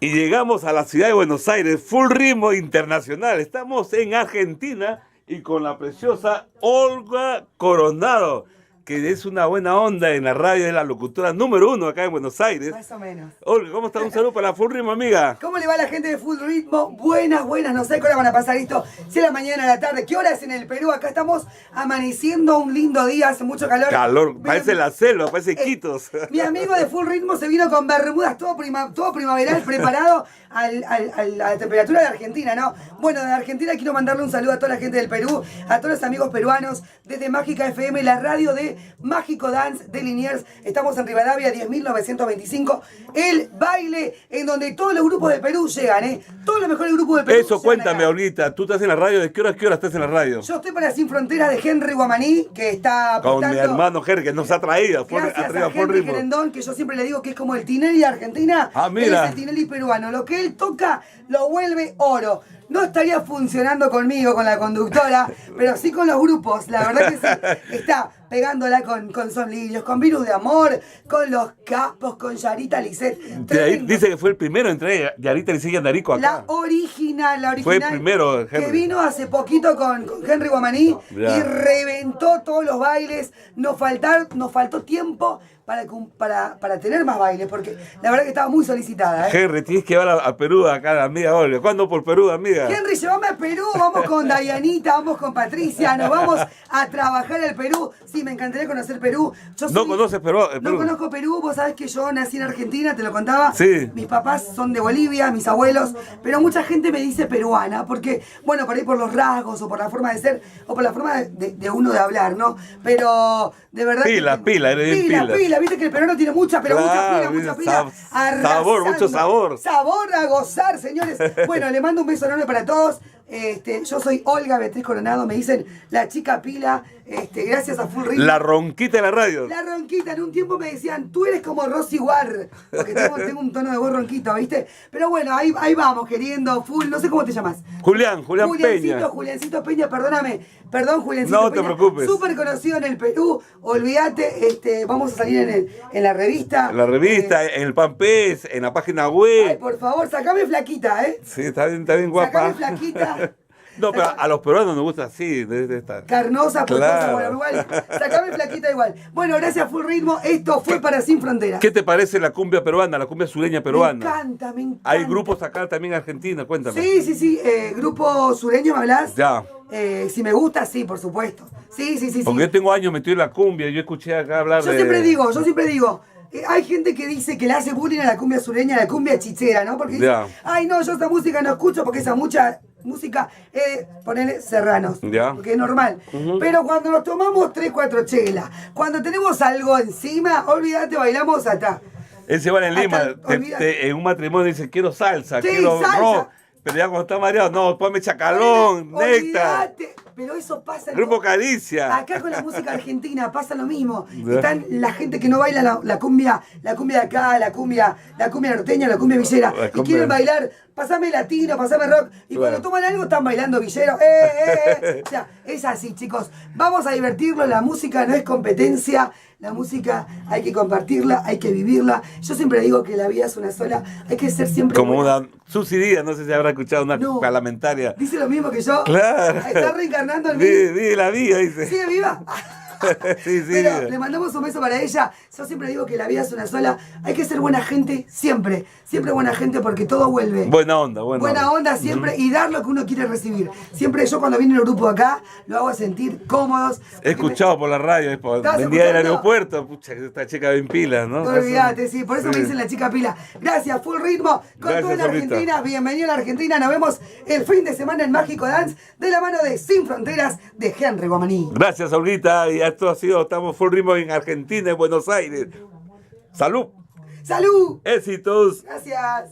Y llegamos a la ciudad de Buenos Aires, full ritmo internacional. Estamos en Argentina y con la preciosa Olga Coronado, que es una buena onda en la radio, es la locutora número 1 acá en Buenos Aires. Más o menos. Olga, ¿cómo está? Un saludo para la full ritmo, amiga. ¿Cómo le va a la gente de Full Ritmo? Buenas, no sé qué hora van a pasar esto. Si es la mañana, la tarde. ¿Qué hora es en el Perú? Acá estamos amaneciendo un lindo día, hace mucho calor. Calor, parece la selva, parece Quitos. Mi amigo de Full Ritmo se vino con bermudas todo primaveral, preparado a la temperatura de Argentina, ¿no? Bueno, de Argentina quiero mandarle un saludo a toda la gente del Perú, a todos los amigos peruanos, desde Mágica FM, la radio de Mágico Dance de Liniers. Estamos en Rivadavia 10.925. El baile en donde todos los grupos del Perú llegan, ¿eh? Todos los mejores grupos del Perú. Eso, cuéntame, Olguita, ¿tú estás en la radio? ¿De qué hora a qué hora estás en la radio? Yo estoy para Sin Fronteras de Henry Guamaní, que está con mi hermano Henry, que nos ha traído. Gracias a Henry Querendón, que yo siempre le digo que es como el Tinelli de Argentina. Ah, mira. Él es el Tinelli peruano. Lo que él toca lo vuelve oro. No estaría funcionando conmigo, con la conductora, pero sí con los grupos. La verdad que sí. Está pegándola con Son Lirios, con Virus de Amor, con Los Capos, con Yarita Lisset. Dice que fue el primero entre Yarita Lisset y Andarico acá. La original. Fue el primero, Henry. Que vino hace poquito con Henry Guamaní y reventó todos los bailes. Nos faltó tiempo para tener más bailes, porque la verdad que estaba muy solicitada, ¿eh? Henry, tienes que llevar a Perú acá, la amiga Olga. ¿Cuándo por Perú, amiga? Henry, llévame a Perú, vamos con Dayanita, vamos con Patricia, nos vamos a trabajar al Perú. Sí, me encantaría conocer Perú. ¿No conoces Perú? No conozco Perú, vos sabés que yo nací en Argentina, te lo contaba. Sí. Mis papás son de Bolivia, mis abuelos, pero mucha gente me dice peruana, porque, bueno, por ahí por los rasgos, o por la forma de ser, o por la forma de uno de hablar, ¿no? Pero, de verdad... Pila, eres bien pila. Viste que el peruano tiene mucha pila. Sabor, mucho sabor. Sabor a gozar, señores. Bueno, le mando un beso enorme para todos. Yo soy Olga Beatriz Coronado, me dicen la chica pila, gracias a Full Ritmo. La ronquita de la radio. La ronquita, en un tiempo me decían, tú eres como Rosy War, porque tengo un tono de voz ronquito, ¿viste? Pero bueno, ahí vamos, queriendo Full, no sé cómo te llamas. Julián Peña. Juliancito Peña, perdón, Juliancito No Peña. te preocupes. Súper conocido en el Perú, olvídate, vamos a salir en la revista. En la revista, en el Pampés, en la página web. Ay, por favor, sacame flaquita, ¿eh? Sí, está bien guapa. Sacame flaquita. No, pero a los peruanos nos gusta así, de estar. Carnosa, claro. Bueno, igual. Sacame flaquita igual. Bueno, gracias Full Ritmo. Esto fue para Sin Fronteras. ¿Qué te parece la cumbia peruana, la cumbia sureña peruana? Me encanta. Hay grupos acá también en Argentina, cuéntame. Sí. Grupo sureño, ¿me hablas? Ya. Si me gusta, sí, por supuesto. Sí. Porque yo tengo años metido en la cumbia, yo escuché acá hablar Yo siempre digo. Hay gente que dice que le hace bullying a la cumbia sureña, a la cumbia chichera, ¿no? Porque dice, ay no, yo esa música no escucho porque esa música es ponerle serranos, porque es normal. Pero cuando nos tomamos 3, 4 chelas, cuando tenemos algo encima, olvídate, bailamos hasta... Él se va en Lima, en un matrimonio dice, quiero salsa, quiero rock. Pero ya cuando está mareado, no, ponme chacalón, néctar. Pero eso pasa... Grupo Caricia. Acá con la música argentina pasa lo mismo. Están la gente que no baila la cumbia de acá, la cumbia norteña, la cumbia villera. Y quieren bailar, pasame latino, pasame rock. Y cuando toman algo están bailando villero. O sea, es así, chicos. Vamos a divertirnos, la música no es competencia. La música hay que compartirla, hay que vivirla. Yo siempre digo que la vida es una sola, hay que ser siempre como buena. Una Susi Díaz, no sé si habrá escuchado una parlamentaria. Dice lo mismo que yo. Claro. Está reencarnando en mí. Vive la vida, dice. ¿Sigue viva? Sí. Pero le mandamos un beso para ella. Yo siempre digo que la vida es una sola. Hay que ser buena gente siempre. Siempre buena gente porque todo vuelve. Buena onda. Buena onda siempre y dar lo que uno quiere recibir. Siempre yo cuando viene el grupo acá, lo hago sentir cómodos. He escuchado por la radio, vendía del aeropuerto. Pucha, esta chica bien pila, ¿no? No olvídate, sí. Por eso me dicen la chica pila. Gracias, Full Ritmo. Con toda la Argentina. Bienvenido a la Argentina. Nos vemos el fin de semana en Mágico Dance de la mano de Sin Fronteras de Henry Guamaní. Gracias, Olguita. Y esto ha sido, estamos Full Ritmo en Argentina, en Buenos Aires. ¡Salud! ¡Salud! ¡Éxitos! Gracias.